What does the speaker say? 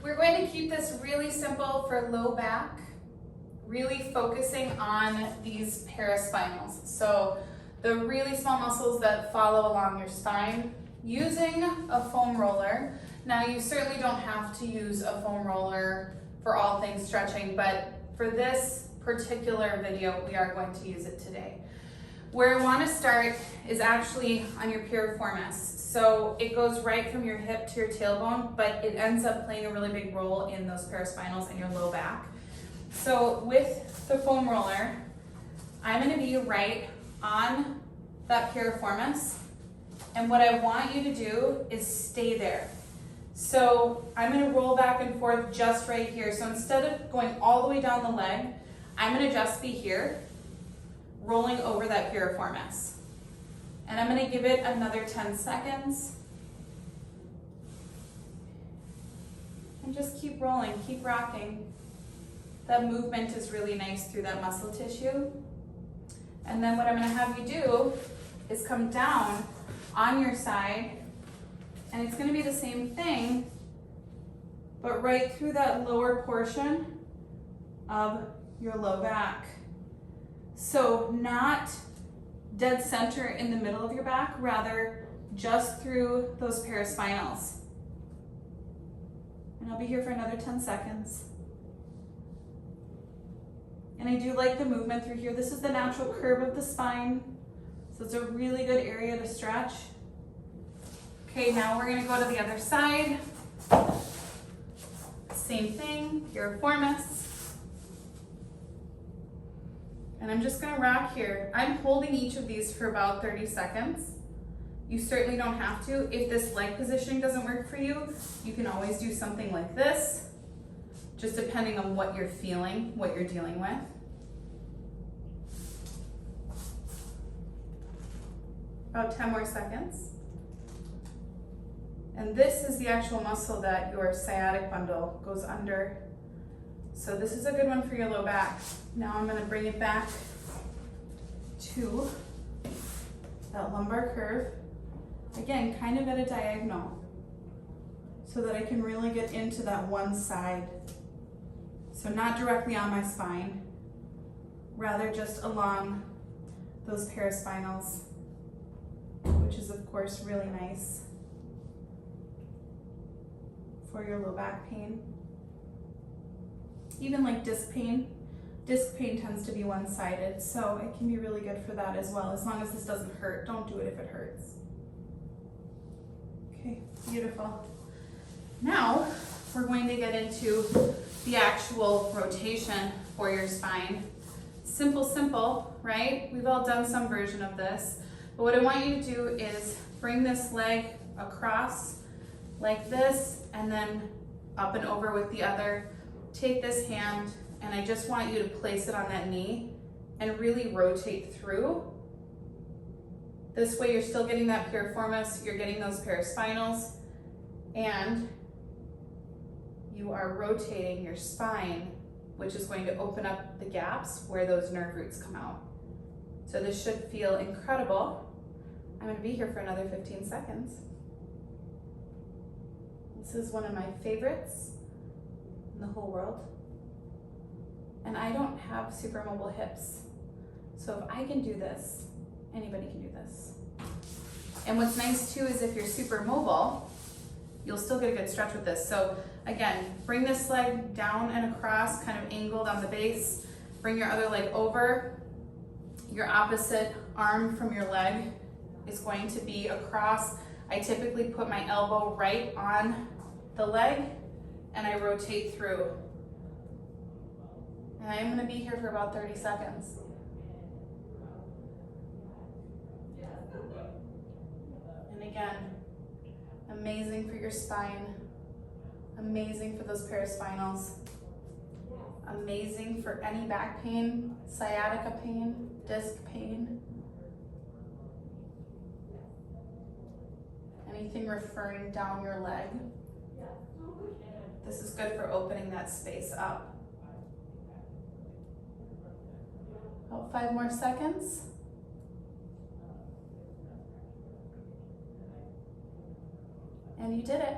We're going to keep this really simple for low back, really focusing on these paraspinals. So the really small muscles that follow along your spine, using a foam roller. Now you certainly don't have to use a foam roller for all things stretching, but for this particular video, we are going to use it today. Where I want to start is actually on your piriformis. So it goes right from your hip to your tailbone, but it ends up playing a really big role in those paraspinals and your low back. So with the foam roller, I'm going to be right on that piriformis, and what I want you to do is stay there. So I'm going to roll back and forth just right here. So instead of going all the way down the leg, I'm going to just be here, rolling over that piriformis. And I'm going to give it another 10 seconds. And just keep rolling, keep rocking. That movement is really nice through that muscle tissue. And then what I'm going to have you do is come down on your side, and it's going to be the same thing, but right through that lower portion of your low back. So not dead center in the middle of your back, rather just through those paraspinals. And I'll be here for another 10 seconds. And I do like the movement through here. This is the natural curve of the spine, so it's a really good area to stretch. Okay, now we're gonna go to the other side. Same thing, piriformis. And I'm just gonna rock here. I'm holding each of these for about 30 seconds. You certainly don't have to. If this leg positioning doesn't work for you, you can always do something like this, just depending on what you're feeling, what you're dealing with. About 10 more seconds. And this is the actual muscle that your sciatic bundle goes under. So this is a good one for your low back. Now I'm going to bring it back to that lumbar curve. Again, kind of at a diagonal, so that I can really get into that one side. So not directly on my spine, rather just along those paraspinals, which is of course really nice for your low back pain. Even like disc pain tends to be one-sided, so it can be really good for that as well, as long as this doesn't hurt. Don't do it if it hurts. Okay, beautiful. Now we're going to get into the actual rotation for your spine. Simple, right? We've all done some version of this, but what I want you to do is bring this leg across like this, and then up and over with the other. Take this hand, and I just want you to place it on that knee and really rotate through. This way you're still getting that piriformis, you're getting those paraspinals, and you are rotating your spine, which is going to open up the gaps where those nerve roots come out. So this should feel incredible. I'm going to be here for another 15 seconds. This is one of my favorites in the whole world. And I don't have super mobile hips. So if I can do this, anybody can do this. And what's nice too is if you're super mobile, you'll still get a good stretch with this. So again, bring this leg down and across, kind of angled on the base. Bring your other leg over. Your opposite arm from your leg is going to be across. I typically put my elbow right on the leg, and I rotate through. And I'm going to be here for about 30 seconds. And again, amazing for your spine, amazing for those paraspinals, amazing for any back pain, sciatica pain, disc pain, anything referring down your leg. This is good for opening that space up. About 5 more seconds. And you did it.